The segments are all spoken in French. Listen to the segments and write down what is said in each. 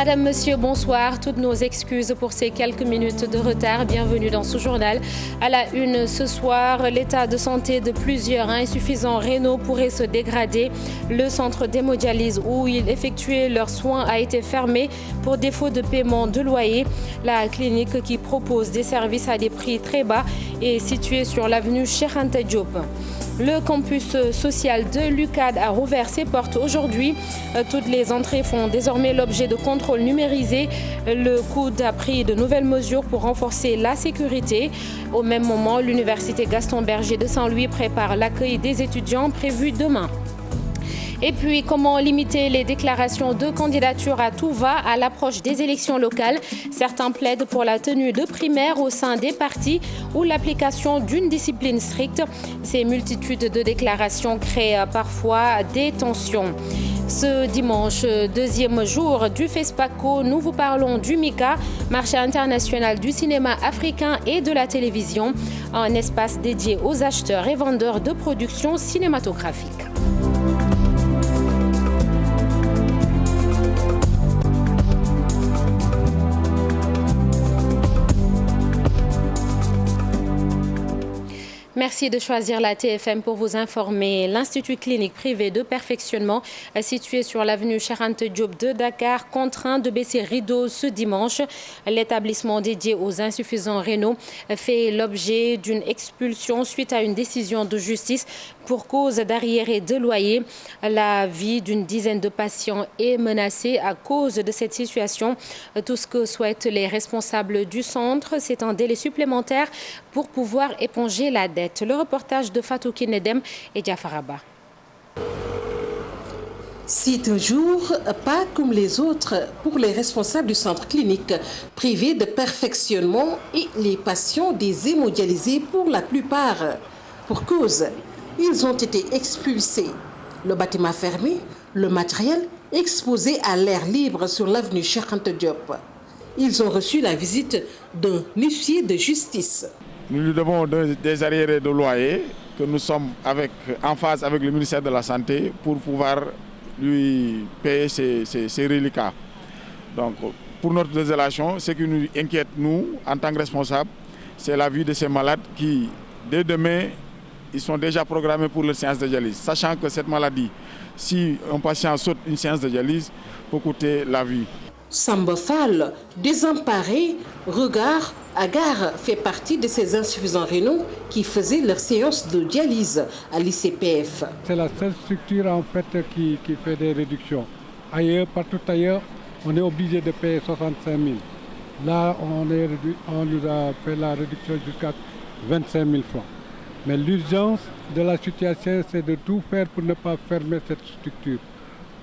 Madame, Monsieur, bonsoir. Toutes nos excuses pour ces quelques minutes de retard. Bienvenue dans ce journal. À la une ce soir, l'état de santé de plusieurs insuffisants rénaux pourrait se dégrader. Le centre d'hémodialyse où ils effectuaient leurs soins a été fermé pour défaut de paiement de loyer. La clinique qui propose des services à des prix très bas est située sur l'avenue Cheikh Anta Diop. Le campus social de l'UCAD a rouvert ses portes aujourd'hui. Toutes les entrées font désormais l'objet de contrôles numérisés. Le COUD a pris de nouvelles mesures pour renforcer la sécurité. Au même moment, l'université Gaston Berger de Saint-Louis prépare l'accueil des étudiants prévu demain. Et puis, comment limiter les déclarations de candidature à tout va à l'approche des élections locales? Certains plaident pour la tenue de primaires au sein des partis ou l'application d'une discipline stricte. Ces multitudes de déclarations créent parfois des tensions. Ce dimanche, deuxième jour du FESPACO, nous vous parlons du MICA, marché international du cinéma africain et de la télévision, un espace dédié aux acheteurs et vendeurs de productions cinématographiques. Merci de choisir la TFM pour vous informer. L'Institut clinique privé de perfectionnement situé sur l'avenue Cheikh Anta Diop de Dakar contraint de baisser rideau ce dimanche. L'établissement dédié aux insuffisants rénaux fait l'objet d'une expulsion suite à une décision de justice pour cause d'arriérés de loyer. La vie d'une dizaine de patients est menacée à cause de cette situation. Tout ce que souhaitent les responsables du centre, c'est un délai supplémentaire pour pouvoir éponger la dette. Le reportage de Fatou Kinedem et Diafaraba. C'est un jour pas comme les autres pour les responsables du centre clinique privé de perfectionnement et les patients des hémodialysés pour la plupart. Pour cause, ils ont été expulsés. Le bâtiment fermé, le matériel exposé à l'air libre sur l'avenue Cheikh Anta Diop. Ils ont reçu la visite d'un huissier de justice. Nous lui devons des arriérés de loyer que nous sommes en phase avec le ministère de la Santé pour pouvoir lui payer ses reliquats. Donc, pour notre désolation, ce qui nous inquiète, nous, en tant que responsables, c'est la vie de ces malades qui, dès demain, ils sont déjà programmés pour leur séance de dialyse. Sachant que cette maladie, si un patient saute une séance de dialyse, peut coûter la vie. Samba Fall, désemparé, regard hagard, fait partie de ces insuffisants rénaux qui faisaient leur séance de dialyse à l'ICPF. C'est la seule structure en fait qui fait des réductions. Ailleurs, partout ailleurs, on est obligé de payer 65 000. Là, on nous a fait la réduction jusqu'à 25 000 francs. Mais l'urgence de la situation, c'est de tout faire pour ne pas fermer cette structure.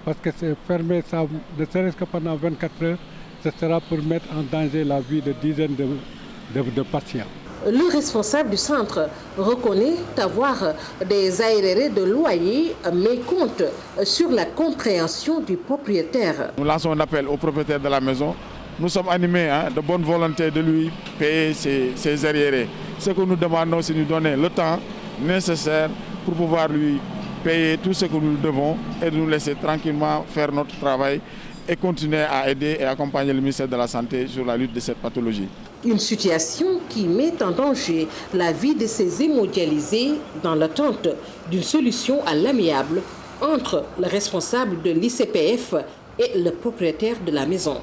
Parce que c'est fermé, ça, ne serait-ce que pendant 24 heures, ce sera pour mettre en danger la vie de dizaines de patients. Le responsable du centre reconnaît avoir des arriérés de loyer, mais compte sur la compréhension du propriétaire. Nous lançons un appel au propriétaire de la maison. Nous sommes animés de bonne volonté de lui payer ses arriérés. Ce que nous demandons, c'est de nous donner le temps nécessaire pour pouvoir lui payer tout ce que nous devons et de nous laisser tranquillement faire notre travail et continuer à aider et accompagner le ministère de la Santé sur la lutte de cette pathologie. Une situation qui met en danger la vie de ces hémodialysés dans l'attente d'une solution à l'amiable entre le responsable de l'ICPF et le propriétaire de la maison.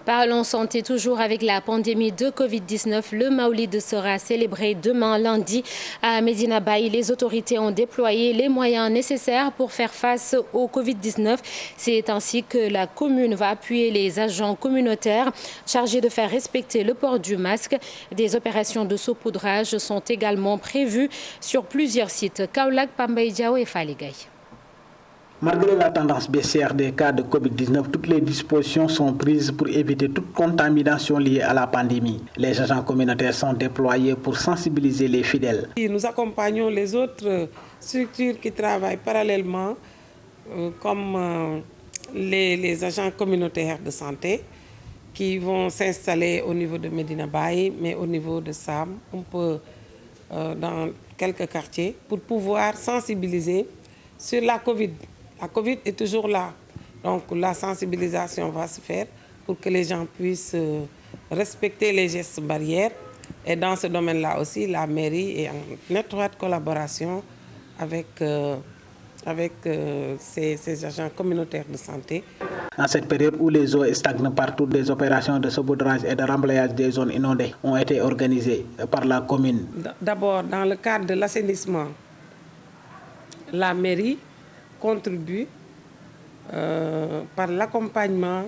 Parlons santé toujours avec la pandémie de Covid-19. Le Maoulid sera célébré demain lundi à Medina Baye. Les autorités ont déployé les moyens nécessaires pour faire face au Covid-19. C'est ainsi que la commune va appuyer les agents communautaires chargés de faire respecter le port du masque. Des opérations de saupoudrage sont également prévues sur plusieurs sites. Kaolack, Pambay Diao et Faligay. Malgré la tendance baissière des cas de Covid-19, toutes les dispositions sont prises pour éviter toute contamination liée à la pandémie. Les agents communautaires sont déployés pour sensibiliser les fidèles. Nous accompagnons les autres structures qui travaillent parallèlement, comme les agents communautaires de santé, qui vont s'installer au niveau de Medina Baye, mais au niveau de Sam, un peu dans quelques quartiers, pour pouvoir sensibiliser sur la Covid. La Covid est toujours là. Donc la sensibilisation va se faire pour que les gens puissent respecter les gestes barrières. Et dans ce domaine-là aussi, la mairie est en étroite collaboration avec ces agents communautaires de santé. En cette période où les eaux stagnent partout, des opérations de saupoudrage et de remblayage des zones inondées ont été organisées par la commune. D'abord, dans le cadre de l'assainissement, la mairie contribue par l'accompagnement,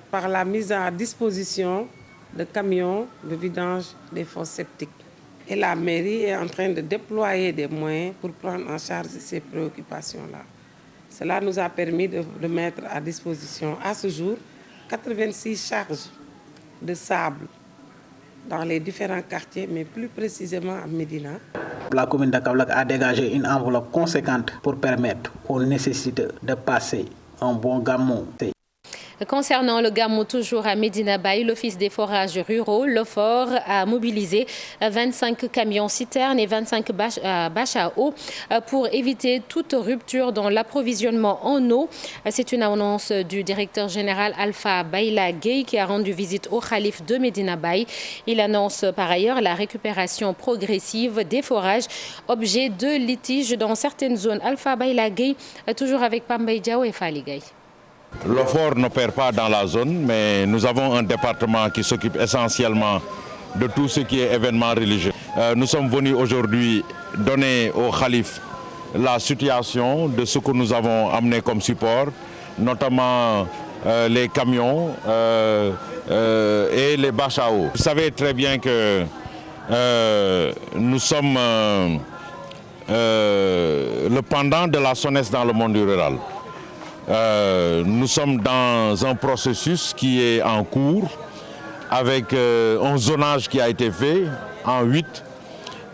par la mise à disposition de camions de vidange des fosses septiques. Et la mairie est en train de déployer des moyens pour prendre en charge ces préoccupations-là. Cela nous a permis de mettre à disposition à ce jour 86 charges de sable dans les différents quartiers, mais plus précisément à Médina. La commune de Kaolack a dégagé une enveloppe conséquente pour permettre aux nécessiteux de passer un bon gamou. Concernant le gamou toujours à Médina Baye, l'Office des forages ruraux, l'OFOR, a mobilisé 25 camions citernes et 25 bâches à eau pour éviter toute rupture dans l'approvisionnement en eau. C'est une annonce du directeur général Alpha Baïla Gueye qui a rendu visite au Khalif de Médina Baye. Il annonce par ailleurs la récupération progressive des forages, objet de litige dans certaines zones. Alpha Baïla Gueye, toujours avec Pambay Diao et Fali Gaye. L'OFOR n'opère pas dans la zone, mais nous avons un département qui s'occupe essentiellement de tout ce qui est événement religieux. Nous sommes venus aujourd'hui donner au Khalif la situation de ce que nous avons amené comme support, notamment les camions et les bâches à eau. Vous savez très bien que nous sommes le pendant de la SONES dans le monde rural. Nous sommes dans un processus qui est en cours avec un zonage qui a été fait en 8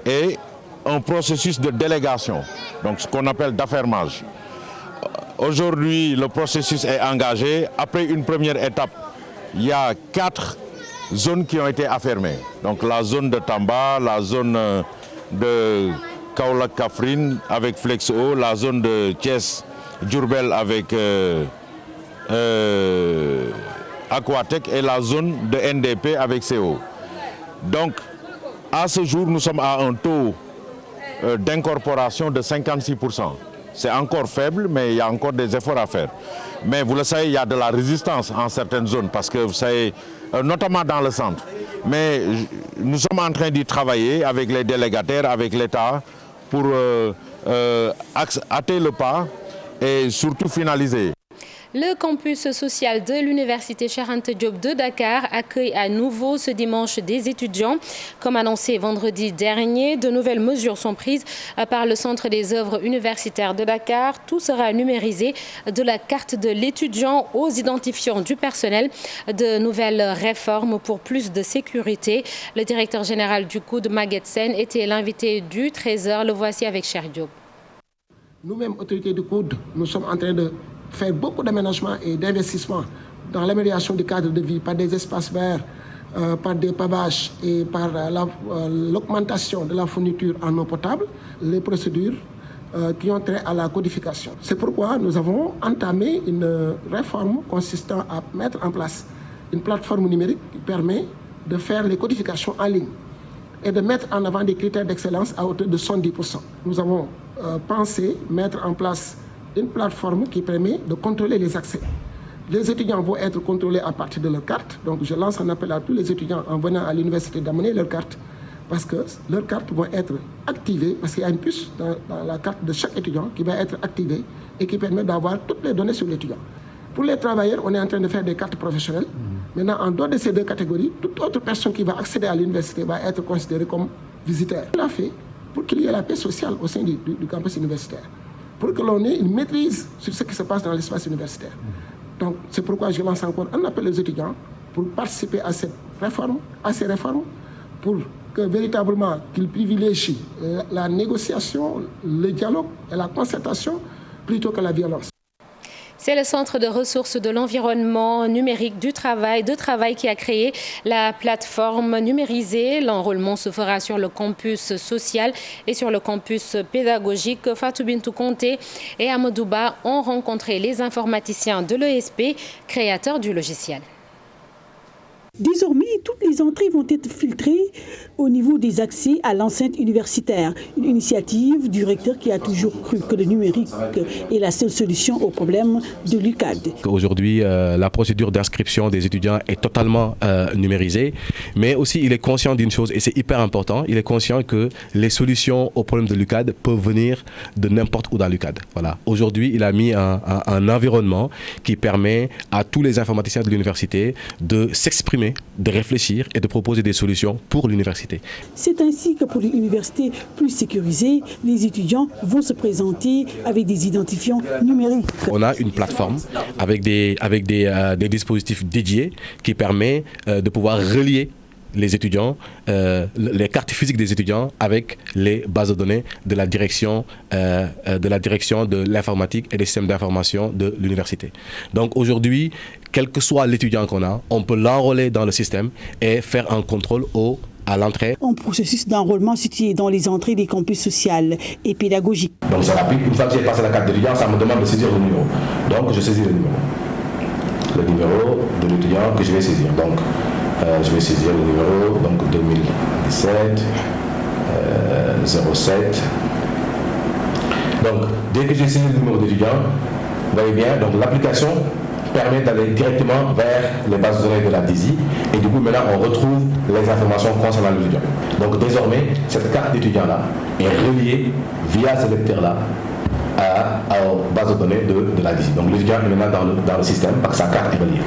et un processus de délégation, donc ce qu'on appelle d'affermage. Aujourd'hui, le processus est engagé. Après une première étape, il y a 4 zones qui ont été affermées. Donc la zone de Tamba, la zone de Kaolack Kaffrine avec Flexo, la zone de Thiès Diourbel avec Aquatec et la zone de NDP avec CO. Donc, à ce jour, nous sommes à un taux d'incorporation de 56%. C'est encore faible, mais il y a encore des efforts à faire. Mais vous le savez, il y a de la résistance en certaines zones, parce que vous savez, notamment dans le centre. Mais nous sommes en train d'y travailler avec les délégataires, avec l'État, pour hâter le pas et surtout finaliser. Le campus social de l'Université Cheikh Anta Diop de Dakar accueille à nouveau ce dimanche des étudiants. Comme annoncé vendredi dernier, de nouvelles mesures sont prises par le Centre des œuvres universitaires de Dakar. Tout sera numérisé, de la carte de l'étudiant aux identifiants du personnel. De nouvelles réformes pour plus de sécurité. Le directeur général du COUD, Maguette Sen, était l'invité du Trésor. Le voici avec Cheikh Diop. Nous-mêmes, autorités du COUD, nous sommes en train de faire beaucoup d'aménagements et d'investissements dans l'amélioration du cadre de vie par des espaces verts, par des pavages et par l'augmentation de la fourniture en eau potable, les procédures qui ont trait à la codification. C'est pourquoi nous avons entamé une réforme consistant à mettre en place une plateforme numérique qui permet de faire les codifications en ligne et de mettre en avant des critères d'excellence à hauteur de 110%. Nous avons pensé mettre en place une plateforme qui permet de contrôler les accès. Les étudiants vont être contrôlés à partir de leur carte. Donc je lance un appel à tous les étudiants en venant à l'université d'amener leur carte parce que leurs cartes vont être activées parce qu'il y a une puce dans la carte de chaque étudiant qui va être activée et qui permet d'avoir toutes les données sur l'étudiant. Pour les travailleurs, on est en train de faire des cartes professionnelles. Maintenant, en dehors de ces deux catégories, toute autre personne qui va accéder à l'université va être considérée comme visiteur. On l'a fait pour qu'il y ait la paix sociale au sein du campus universitaire, pour que l'on ait une maîtrise sur ce qui se passe dans l'espace universitaire. Donc, c'est pourquoi je lance encore un appel aux étudiants pour participer à cette réforme, à ces réformes, pour que véritablement qu'ils privilégient la négociation, le dialogue et la concertation plutôt que la violence. C'est le Centre de ressources de l'environnement numérique de travail qui a créé la plateforme numérisée. L'enrôlement se fera sur le campus social et sur le campus pédagogique. Fatou Bintou Conté et Amadouba ont rencontré les informaticiens de l'ESP, créateurs du logiciel. Désormais, toutes les entrées vont être filtrées au niveau des accès à l'enceinte universitaire. Une initiative du recteur qui a toujours cru que le numérique est la seule solution au problème de l'UCAD. Aujourd'hui, la procédure d'inscription des étudiants est totalement numérisée, mais aussi il est conscient d'une chose, et c'est hyper important, il est conscient que les solutions aux problèmes de l'UCAD peuvent venir de n'importe où dans l'UCAD. Voilà. Aujourd'hui, il a mis un environnement qui permet à tous les informaticiens de l'université de s'exprimer, de réfléchir et de proposer des solutions pour l'université. C'est ainsi que pour les universités plus sécurisées, les étudiants vont se présenter avec des identifiants numériques. On a une plateforme avec des dispositifs dédiés qui permet de pouvoir relier les étudiants, les cartes physiques des étudiants avec les bases de données de la direction de l'informatique et des systèmes d'information de l'université. Donc aujourd'hui, quel que soit l'étudiant qu'on a, on peut l'enrôler dans le système et faire un contrôle à l'entrée. Un processus d'enrôlement situé dans les entrées des campus social et pédagogiques. Donc c'est rapide, une fois que j'ai passé la carte d'étudiant, ça me demande de saisir le numéro. Donc je saisis le numéro de l'étudiant que je vais saisir. Donc je vais saisir le numéro, donc 2017 07. Donc dès que j'ai saisi le numéro d'étudiant, vous voyez bien, donc l'application permet d'aller directement vers les bases de données de la DISI et du coup maintenant on retrouve les informations concernant l'étudiant. Donc désormais cette carte d'étudiant-là est reliée via ce lecteur-là aux bases de données de la DISI. Donc l'étudiant est maintenant dans le système parce que sa carte est reliée.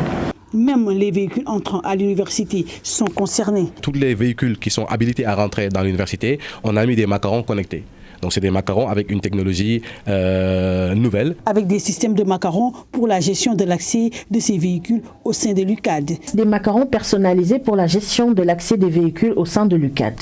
Même les véhicules entrant à l'université sont concernés. Tous les véhicules qui sont habilités à rentrer dans l'université, on a mis des macarons connectés. Donc c'est des macarons avec une technologie nouvelle. Avec des systèmes de macarons pour la gestion de l'accès de ces véhicules au sein de l'UCAD. Des macarons personnalisés pour la gestion de l'accès des véhicules au sein de l'UCAD.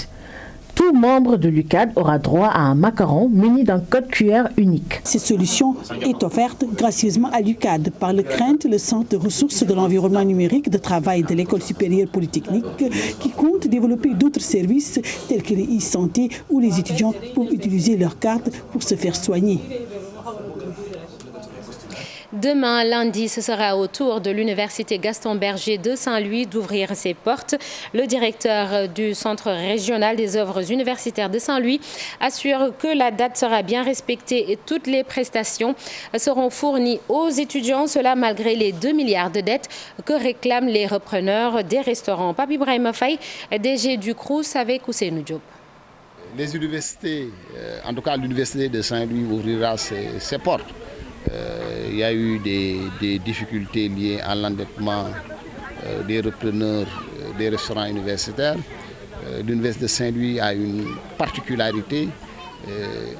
Tout membre de l'UCAD aura droit à un macaron muni d'un code QR unique. Cette solution est offerte gracieusement à l'UCAD par le CRENT, le Centre de ressources de l'environnement numérique de travail de l'École supérieure polytechnique, qui compte développer d'autres services tels que les e-santé où les étudiants peuvent utiliser leur carte pour se faire soigner. Demain, lundi, ce sera au tour de l'Université Gaston Berger de Saint-Louis d'ouvrir ses portes. Le directeur du Centre régional des œuvres universitaires de Saint-Louis assure que la date sera bien respectée et toutes les prestations seront fournies aux étudiants, cela malgré les 2 milliards de dettes que réclament les repreneurs des restaurants. Papi Brahima Faye, DG du CROUS avec Ousseynou Diop. Les universités, en tout cas l'Université de Saint-Louis ouvrira ses portes. Il y a eu des difficultés liées à l'endettement des repreneurs des restaurants universitaires. L'Université de Saint-Louis a une particularité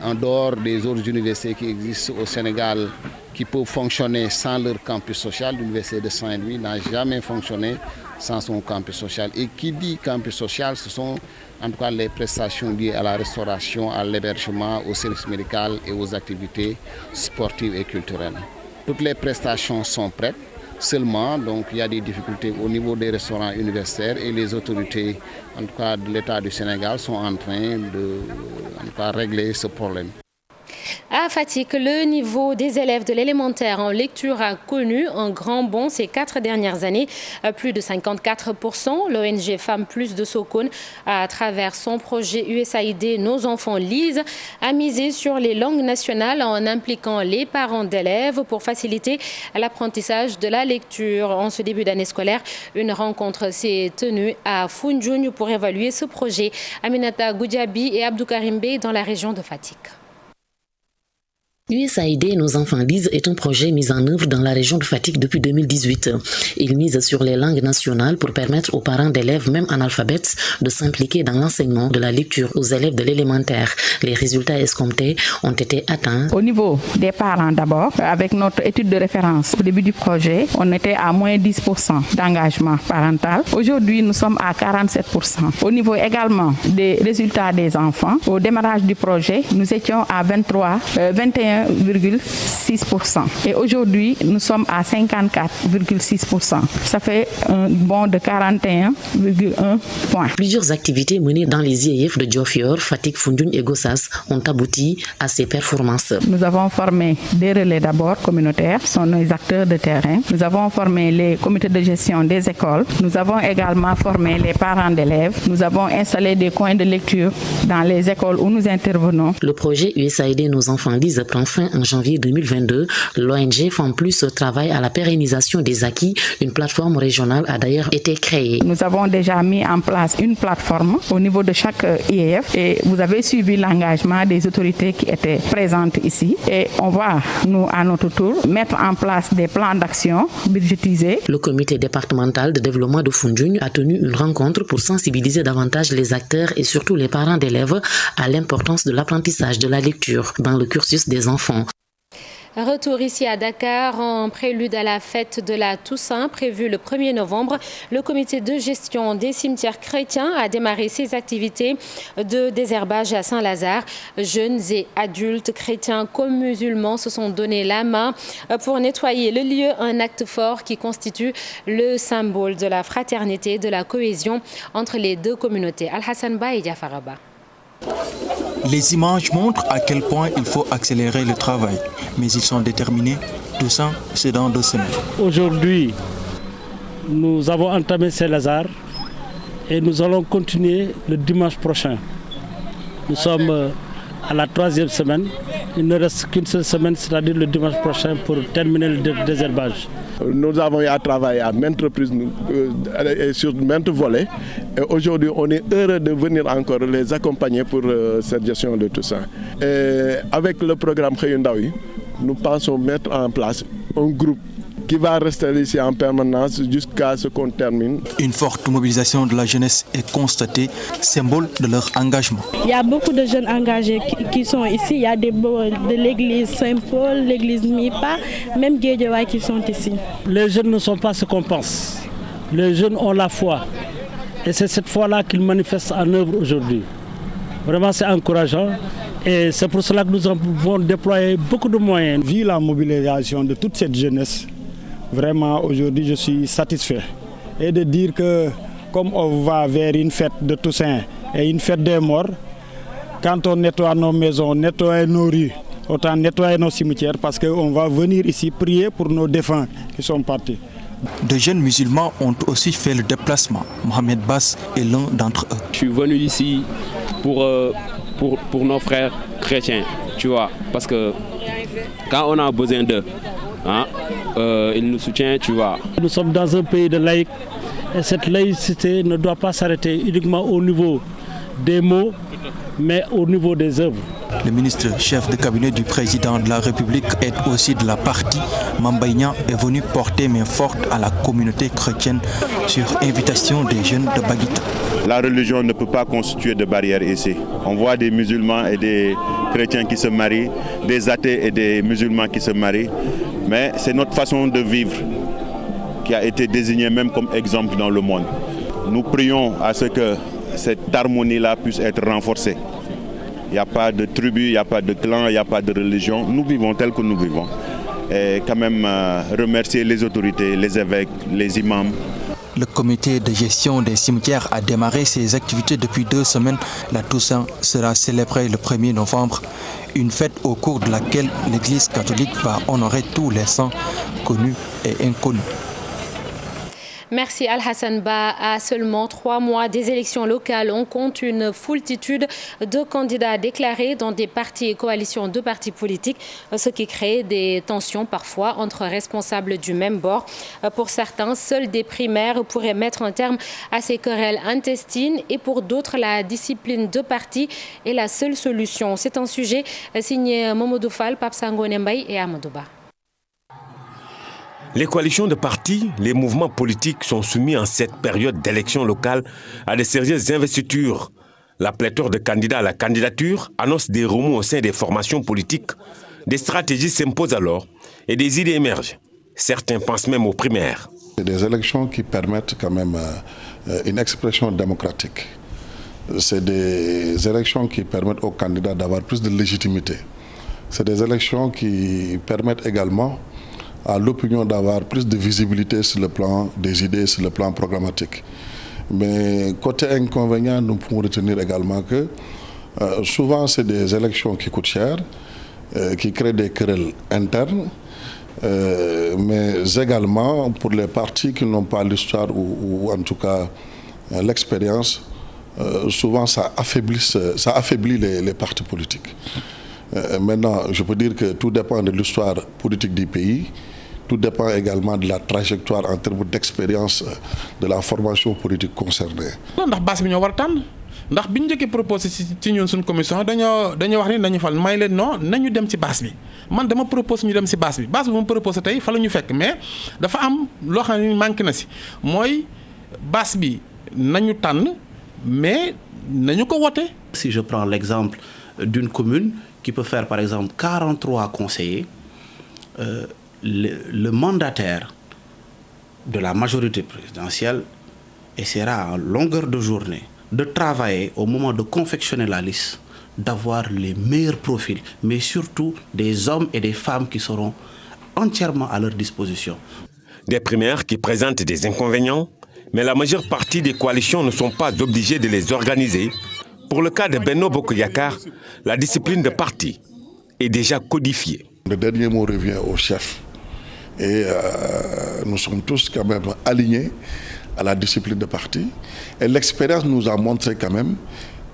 en dehors des autres universités qui existent au Sénégal qui peuvent fonctionner sans leur campus social. L'Université de Saint-Louis n'a jamais fonctionné sans son campus social. Et qui dit campus social, ce sont en tout cas les prestations liées à la restauration, à l'hébergement, au service médical et aux activités sportives et culturelles. Toutes les prestations sont prêtes, seulement donc, il y a des difficultés au niveau des restaurants universitaires et les autorités en tout cas de l'État du Sénégal sont en train de régler ce problème. À Fatick, le niveau des élèves de l'élémentaire en lecture a connu un grand bond ces 4 dernières années, plus de 54%. L'ONG Femmes Plus de Sokone, à travers son projet USAID Nos enfants lisent, a misé sur les langues nationales en impliquant les parents d'élèves pour faciliter l'apprentissage de la lecture. En ce début d'année scolaire, une rencontre s'est tenue à Foundiougne pour évaluer ce projet. Aminata Goudjabi et Abdou Karim Bey dans la région de Fatick. USAID Nos enfants lisent est un projet mis en œuvre dans la région de Fatick depuis 2018. Il mise sur les langues nationales pour permettre aux parents d'élèves, même analphabètes, de s'impliquer dans l'enseignement de la lecture aux élèves de l'élémentaire. Les résultats escomptés ont été atteints. Au niveau des parents d'abord, avec notre étude de référence au début du projet, on était à moins 10% d'engagement parental. Aujourd'hui, nous sommes à 47%. Au niveau également des résultats des enfants, au démarrage du projet, nous étions à 21 41,6%. Et aujourd'hui, nous sommes à 54,6%. Ça fait un bond de 41,1 points. Plusieurs activités menées dans les IEF de Diofior, Fatick, Foundiougne et Gossas ont abouti à ces performances. Nous avons formé des relais d'abord communautaires, ce sont nos acteurs de terrain. Nous avons formé les comités de gestion des écoles. Nous avons également formé les parents d'élèves. Nous avons installé des coins de lecture dans les écoles où nous intervenons. Le projet USAID Nos enfants lisent prend fin en janvier 2022. L'ONG Femme Plus travaille à la pérennisation des acquis. Une plateforme régionale a d'ailleurs été créée. Nous avons déjà mis en place une plateforme au niveau de chaque IEF et vous avez suivi l'engagement des autorités qui étaient présentes ici. Et on va, nous, à notre tour, mettre en place des plans d'action budgétisés. Le comité départemental de développement de Foundiougne a tenu une rencontre pour sensibiliser davantage les acteurs et surtout les parents d'élèves à l'importance de l'apprentissage de la lecture dans le cursus des enfants. Retour ici à Dakar en prélude à la fête de la Toussaint prévue le 1er novembre. Le comité de gestion des cimetières chrétiens a démarré ses activités de désherbage à Saint-Lazare. Jeunes et adultes chrétiens comme musulmans se sont donné la main pour nettoyer le lieu, un acte fort qui constitue le symbole de la fraternité et de la cohésion entre les deux communautés. Al-Hassan Ba et Diafaraba. Les images montrent à quel point il faut accélérer le travail, mais ils sont déterminés. Tout ça, c'est dans 2 semaines. Aujourd'hui, nous avons entamé Saint-Lazare et nous allons continuer le dimanche prochain. Nous sommes à la 3e semaine. Il ne reste qu'une seule semaine, c'est-à-dire le dimanche prochain, pour terminer le désherbage. Nous avons eu à travailler à maintes reprises et sur maintes volets. Et aujourd'hui, on est heureux de venir encore les accompagner pour cette gestion de tout ça. Et avec le programme Khayundawi, nous pensons mettre en place un groupe qui va rester ici en permanence jusqu'à ce qu'on termine. Une forte mobilisation de la jeunesse est constatée, symbole de leur engagement. Il y a beaucoup de jeunes engagés qui sont ici. Il y a de l'église Saint-Paul, l'église Mipa, même Guédiawaye qui sont ici. Les jeunes ne sont pas ce qu'on pense. Les jeunes ont la foi. Et c'est cette foi-là qu'ils manifestent en œuvre aujourd'hui. Vraiment, c'est encourageant. Et c'est pour cela que nous avons déployé beaucoup de moyens. Vu la mobilisation de toute cette jeunesse, vraiment, aujourd'hui, je suis satisfait. Et de dire que, comme on va vers une fête de Toussaint et une fête des morts, quand on nettoie nos maisons, nettoie nos rues, autant nettoyer nos cimetières parce qu'on va venir ici prier pour nos défunts qui sont partis. De jeunes musulmans ont aussi fait le déplacement. Mohamed Bass est l'un d'entre eux. Je suis venu ici pour nos frères chrétiens, tu vois, parce que quand on a besoin d'eux, il nous soutient, tu vois. Nous sommes dans un pays de laïcs et cette laïcité ne doit pas s'arrêter uniquement au niveau des mots, mais au niveau des œuvres. Le ministre chef de cabinet du président de la République est aussi de la partie. Mambaïna est venu porter main forte à la communauté chrétienne sur invitation des jeunes de Baguita. La religion ne peut pas constituer de barrière ici. On voit des musulmans et des chrétiens qui se marient, des athées et des musulmans qui se marient. Mais c'est notre façon de vivre qui a été désignée même comme exemple dans le monde. Nous prions à ce que cette harmonie-là puisse être renforcée. Il n'y a pas de tribu, il n'y a pas de clan, il n'y a pas de religion. Nous vivons tel que nous vivons. Et quand même remercier les autorités, les évêques, les imams. Le comité de gestion des cimetières a démarré ses activités depuis 2 semaines. La Toussaint sera célébrée le 1er novembre, une fête au cours de laquelle l'Église catholique va honorer tous les saints connus et inconnus. Merci Al-Hassan Ba. À seulement 3 mois des élections locales, on compte une foultitude de candidats déclarés dans des partis et coalitions de partis politiques, ce qui crée des tensions parfois entre responsables du même bord. Pour certains, seuls des primaires pourraient mettre un terme à ces querelles intestines et pour d'autres, la discipline de parti est la seule solution. C'est un sujet signé Momodou Fall, Pape Sangone Mbaye et Amadou Ba. Les coalitions de partis, les mouvements politiques sont soumis en cette période d'élections locales à de sérieuses investitures. La pléthore de candidats à la candidature annonce des remous au sein des formations politiques. Des stratégies s'imposent alors et des idées émergent. Certains pensent même aux primaires. C'est des élections qui permettent quand même une expression démocratique. C'est des élections qui permettent aux candidats d'avoir plus de légitimité. C'est des élections qui permettent également à l'opinion d'avoir plus de visibilité sur le plan des idées, sur le plan programmatique. Mais côté inconvénient, nous pouvons retenir également que souvent c'est des élections qui coûtent cher, qui créent des querelles internes, mais également pour les partis qui n'ont pas l'histoire ou en tout cas l'expérience, souvent ça affaiblit les partis politiques. Maintenant, je peux dire que tout dépend de l'histoire politique du pays, tout dépend également de la trajectoire en termes d'expérience de la formation politique concernée. ndax base bi ñoo war a tànn ndax bi ñu njëkkee proposé ci ñun suñu commission dañoo wax ni nañu fal may leen non nañu dem ci base bi man dama propose ñu dem ci base bi mu proposé tey fa la ñu fekk mais dafa am loo xam ne manqué na ci mooy base bi nañu tànn mais nañu ko wote. Si je prends l'exemple d'une commune qui peut faire par exemple 43 conseillers, le mandataire de la majorité présidentielle essaiera en longueur de journée de travailler au moment de confectionner la liste, d'avoir les meilleurs profils, mais surtout des hommes et des femmes qui seront entièrement à leur disposition. Des primaires qui présentent des inconvénients, mais la majeure partie des coalitions ne sont pas obligées de les organiser. Pour le cas de Benno Bokk Yakaar, la discipline de parti est déjà codifiée. Le dernier mot revient au chef. Et nous sommes tous quand même alignés à la discipline de parti. Et l'expérience nous a montré quand même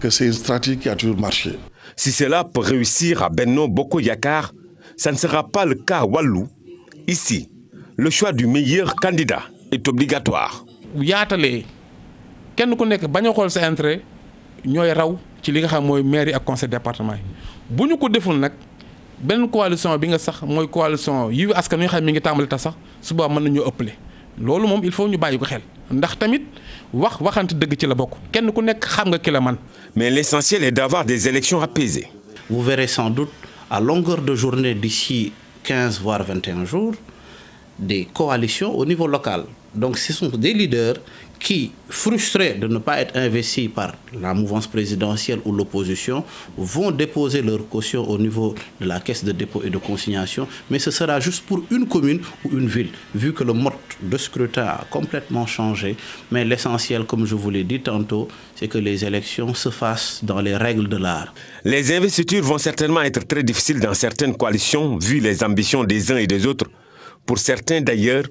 que c'est une stratégie qui a toujours marché. Si cela peut réussir à Benno Bokk Yakaar, ça ne sera pas le cas à Wallu. Ici, le choix du meilleur candidat est obligatoire. yaatalee kenn ku nekk bañ a xool sa intérêt ñooy raw ci li nga xam mooy mairie ak conseil département yi bu ñu ko deful nag benn coalition bi nga sax mooy coalition Yewwi Askan Wi nga xam mi ngi tàmbali ta sax suba mën nañoo ëppale loolu moom il faut ñu bàyyi ko xel ndax tamit waxante dëgg ci la bokk kenn ku nekk xam nga ki la man. Mais l'essentiel est d'avoir des élections apaisées. Vous verrez sans doute à longueur de journée d'ici 15 voire 21 jours des coalitions au niveau local. Donc ce sont des leaders qui, frustrés de ne pas être investis par la mouvance présidentielle ou l'opposition, vont déposer leur caution au niveau de la caisse de dépôt et de consignation, mais ce sera juste pour une commune ou une ville, vu que le mode de scrutin a complètement changé. Mais l'essentiel, comme je vous l'ai dit tantôt, c'est que les élections se fassent dans les règles de l'art. Les investitures vont certainement être très difficiles dans certaines coalitions, vu les ambitions des uns et des autres. Pour certains d'ailleurs,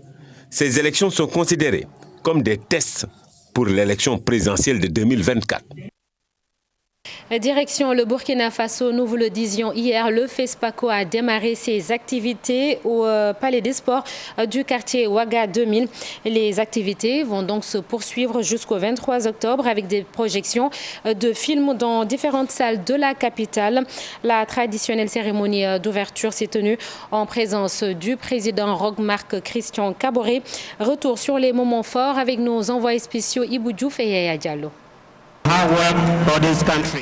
ces élections sont considérées comme des tests pour l'élection présidentielle de 2024. Direction le Burkina Faso, nous vous le disions hier, le FESPACO a démarré ses activités au Palais des Sports du quartier Ouaga 2000. Les activités vont donc se poursuivre jusqu'au 23 octobre avec des projections de films dans différentes salles de la capitale. La traditionnelle cérémonie d'ouverture s'est tenue en présence du président Roch-Marc Christian Kaboré. Retour sur les moments forts avec nos envoyés spéciaux Ibou Diouf et Yaya Diallo.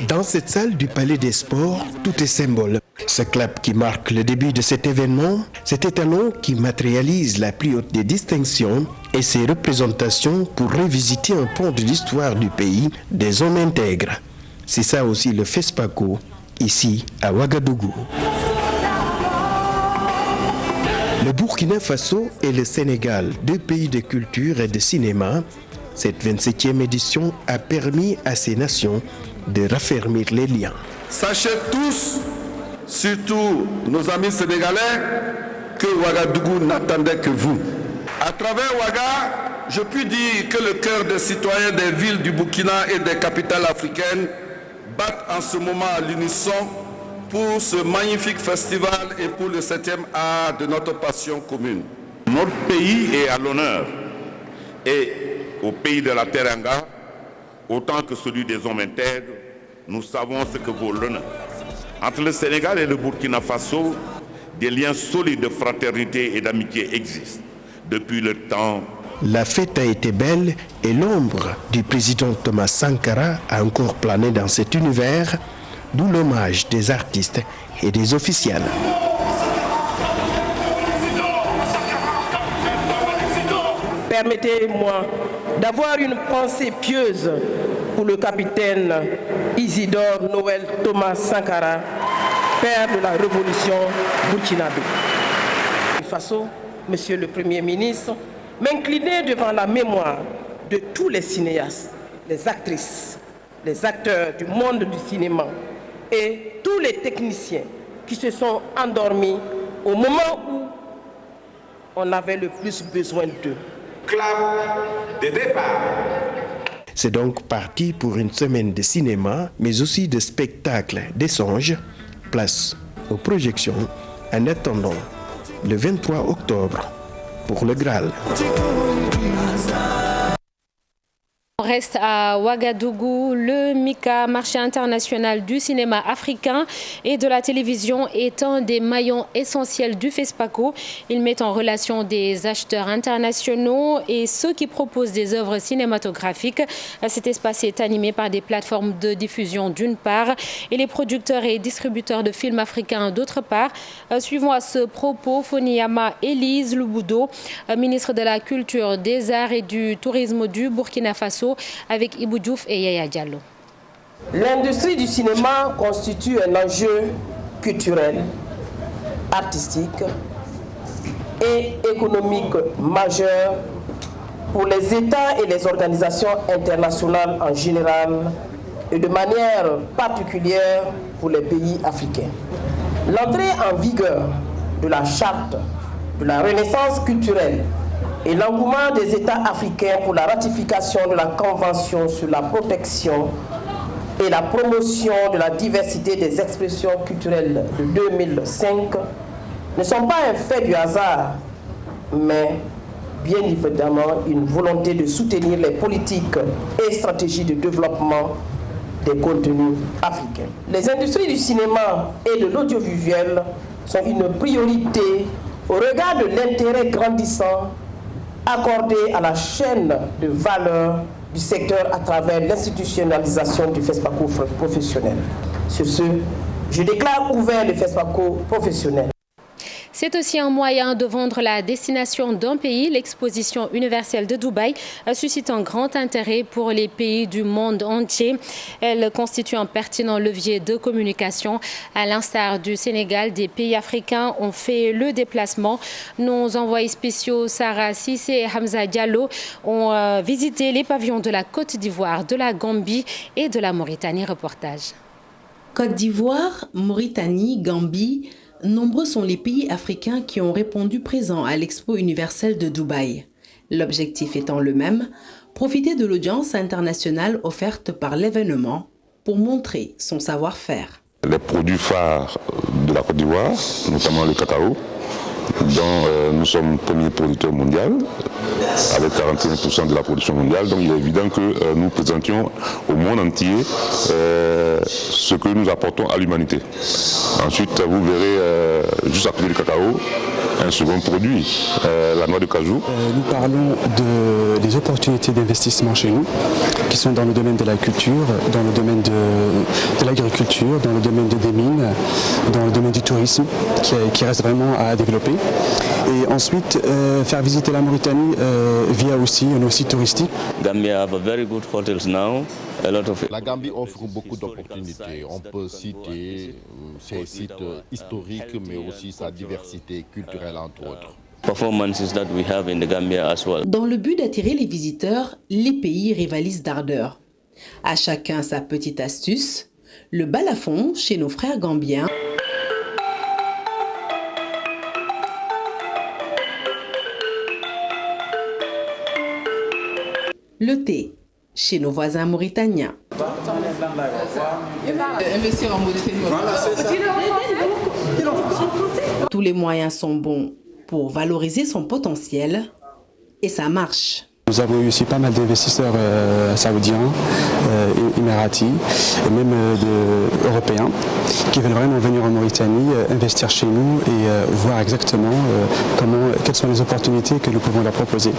Dans cette salle du Palais des Sports, tout est symbole. Ce clap qui marque le début de cet événement, cet étalon qui matérialise la plus haute des distinctions et ses représentations pour revisiter un pan de l'histoire du pays, des hommes intègres. C'est ça aussi le FESPACO, ici à Ouagadougou. Le Burkina Faso et le Sénégal, deux pays de culture et de cinéma. Cette 27e édition a permis à ces nations de raffermir les liens. Sachez tous, surtout nos amis sénégalais, que Ouagadougou n'attendait que vous. À travers Ouaga, je puis dire que le cœur des citoyens des villes du Burkina et des capitales africaines battent en ce moment à l'unisson pour ce magnifique festival et pour le 7e art de notre passion commune. Notre pays est à l'honneur et au pays de la Teranga, autant que celui des hommes intègres, nous savons ce que vaut l'honneur. Entre le Sénégal et le Burkina Faso, des liens solides de fraternité et d'amitié existent depuis le temps. La fête a été belle et l'ombre du président Thomas Sankara a encore plané dans cet univers, d'où l'hommage des artistes et des officiels. Permettez-moi d'avoir une pensée pieuse pour le capitaine Isidore Noël Thomas Sankara, père de la révolution burkinabé. Faso, Monsieur le Premier ministre, m'incliner devant la mémoire de tous les cinéastes, les actrices, les acteurs du monde du cinéma et tous les techniciens qui se sont endormis au moment où on avait le plus besoin d'eux. Clap de départ. C'est donc parti pour une semaine de cinéma, mais aussi de spectacles, d'échanges. Place aux projections en attendant le 23 octobre pour le Graal. On reste à Ouagadougou. Le MICA, marché international du cinéma africain et de la télévision, est un des maillons essentiels du FESPACO. Il met en relation des acheteurs internationaux et ceux qui proposent des œuvres cinématographiques. Cet espace est animé par des plateformes de diffusion d'une part et les producteurs et distributeurs de films africains d'autre part. Suivons à ce propos Foniyama Elise Lubudo, ministre de la Culture, des Arts et du Tourisme du Burkina Faso, avec Ibou Diouf et Yaya Diallo. L'industrie du cinéma constitue un enjeu culturel, artistique et économique majeur pour les États et les organisations internationales en général et de manière particulière pour les pays africains. L'entrée en vigueur de la charte de la renaissance culturelle et l'engouement des États africains pour la ratification de la Convention sur la protection et la promotion de la diversité des expressions culturelles de 2005 ne sont pas un fait du hasard, mais bien évidemment une volonté de soutenir les politiques et stratégies de développement des contenus africains. Les industries du cinéma et de l'audiovisuel sont une priorité au regard de l'intérêt grandissant accordé à la chaîne de valeur du secteur à travers l'institutionnalisation du FESPACO professionnel. Sur ce, je déclare ouvert le FESPACO professionnel. C'est aussi un moyen de vendre la destination d'un pays. L'exposition universelle de Dubaï suscite un grand intérêt pour les pays du monde entier. Elle constitue un pertinent levier de communication. À l'instar du Sénégal, des pays africains ont fait le déplacement. Nos envoyés spéciaux Sarah Sissé et Hamza Diallo ont visité les pavillons de la Côte d'Ivoire, de la Gambie et de la Mauritanie. Reportage. Côte d'Ivoire, Mauritanie, Gambie, nombreux sont les pays africains qui ont répondu présents à l'Expo universelle de Dubaï. L'objectif étant le même, profiter de l'audience internationale offerte par l'événement pour montrer son savoir-faire. Les produits phares de la Côte d'Ivoire, notamment le cacao, dont nous sommes premier producteur mondial, avec 41% de la production mondiale. Donc il est évident que nous présentions au monde entier ce que nous apportons à l'humanité. Ensuite, vous verrez, juste à côté du cacao, un second produit, la noix de cajou. Nous parlons des opportunités d'investissement chez nous, qui sont dans le domaine de la culture, dans le domaine de l'agriculture, dans le domaine des mines, dans le domaine du tourisme, qui reste vraiment à développer. Et ensuite, faire visiter la Mauritanie via aussi un site touristique. Gambia have a very good hotels now. La Gambie offre beaucoup d'opportunités. On peut citer ses sites historiques, mais aussi sa diversité culturelle, entre autres. Performances that we have in the Gambia as well. Dans le but d'attirer les visiteurs, les pays rivalisent d'ardeur. À chacun sa petite astuce. Le balafon chez nos frères gambiens. Le thé chez nos voisins mauritaniens. Tous les moyens sont bons pour valoriser son potentiel et ça marche. Nous avons eu aussi pas mal d'investisseurs saoudiens, émiratis et même européens qui veulent vraiment venir en Mauritanie, investir chez nous et voir exactement quelles sont les opportunités que nous pouvons leur proposer.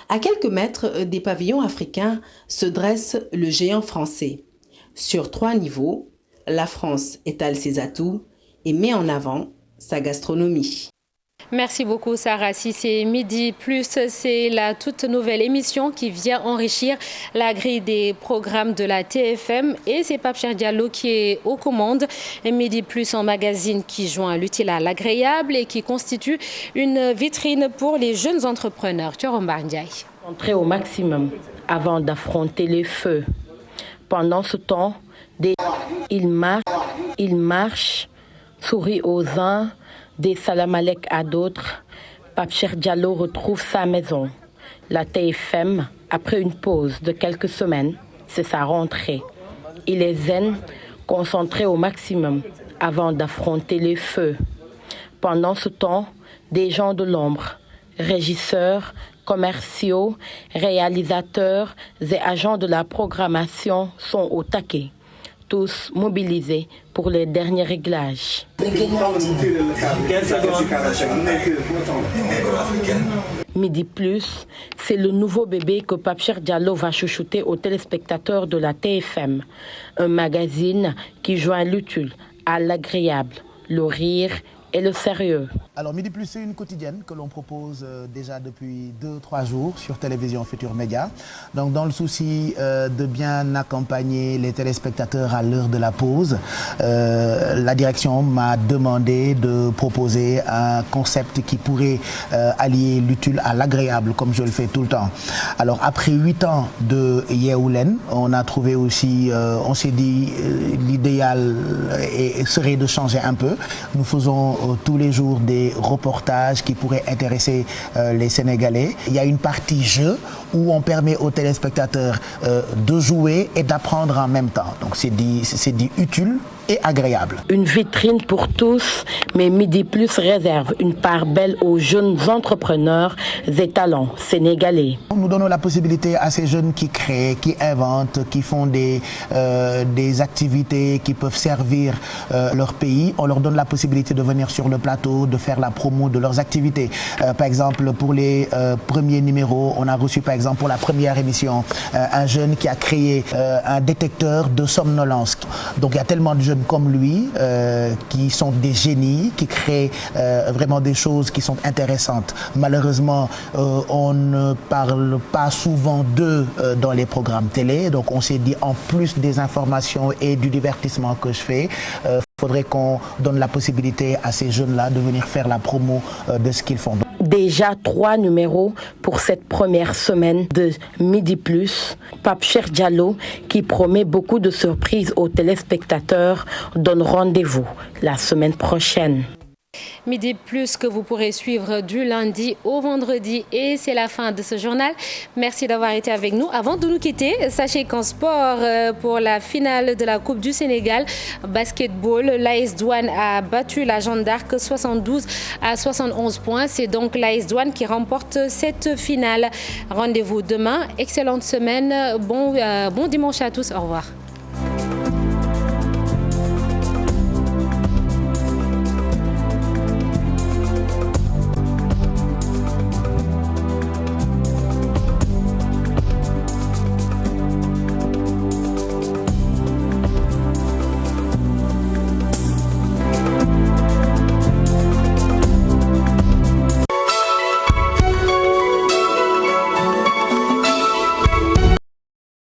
À quelques mètres des pavillons africains se dresse le géant français. Sur 3 niveaux, la France étale ses atouts et met en avant sa gastronomie. Merci beaucoup Sarah. Si c'est Midi Plus, c'est la toute nouvelle émission qui vient enrichir la grille des programmes de la TFM et c'est Pape Cheikh Diallo qui est aux commandes. Midi Plus en magazine qui joint l'utile à l'agréable et qui constitue une vitrine pour les jeunes entrepreneurs. Thiorombar Ndiaye. Entrer au maximum avant d'affronter les feux. Pendant ce temps, il marche, sourit aux uns, des salam alek à d'autres. Pape Cheikh Diallo retrouve sa maison. La TFM, après une pause de quelques semaines, c'est sa rentrée. Il est zen, concentré au maximum avant d'affronter les feux. Pendant ce temps, des gens de l'ombre, régisseurs, commerciaux, réalisateurs et agents de la programmation sont au taquet. Tous mobilisés pour les derniers réglages. Midi Plus, c'est le nouveau bébé que Pape Cheikh Diallo va chouchouter aux téléspectateurs de la TFM. Un magazine qui joint l'utile à l'agréable, le rire et le sérieux. Alors Midi Plus, c'est une quotidienne que l'on propose déjà depuis 2-3 jours sur Télévision Futur Média. Donc dans le souci de bien accompagner les téléspectateurs à l'heure de la pause, la direction m'a demandé de proposer un concept qui pourrait allier l'utile à l'agréable, comme je le fais tout le temps. Alors après 8 ans de Yeewu Leen, on a trouvé aussi, on s'est dit l'idéal serait de changer un peu. Nous faisons tous les jours des reportages qui pourraient intéresser les Sénégalais. Il y a une partie jeu où on permet aux téléspectateurs de jouer et d'apprendre en même temps. Donc c'est dit utile et agréable. Une vitrine pour tous, mais Midi Plus réserve une part belle aux jeunes entrepreneurs et talents sénégalais. Nous donnons la possibilité à ces jeunes qui créent, qui inventent, qui font des activités qui peuvent servir leur pays. On leur donne la possibilité de venir sur le plateau, de faire la promo de leurs activités. Par exemple, pour les premiers numéros, on a reçu par exemple pour la première émission un jeune qui a créé un détecteur de somnolence. Donc il y a tellement de jeunes comme lui qui sont des génies, qui créent vraiment des choses qui sont intéressantes. Malheureusement, on ne parle pas souvent d'eux dans les programmes télé. Donc on s'est dit, en plus des informations et du divertissement que je fais, faudrait qu'on donne la possibilité à ces jeunes-là de venir faire la promo de ce qu'ils font. Déjà 3 numéros pour cette première semaine de Midi Plus. Pape Cheikh Diallo, qui promet beaucoup de surprises aux téléspectateurs, donne rendez-vous la semaine prochaine. Midi Plus que vous pourrez suivre du lundi au vendredi et c'est la fin de ce journal. Merci d'avoir été avec nous. Avant de nous quitter, sachez qu'en sport, pour la finale de la Coupe du Sénégal, basketball, l'AS Douane a battu la Jeanne d'Arc 72-71 points. C'est donc l'AS Douane qui remporte cette finale. Rendez-vous demain. Excellente semaine. Bon dimanche à tous. Au revoir.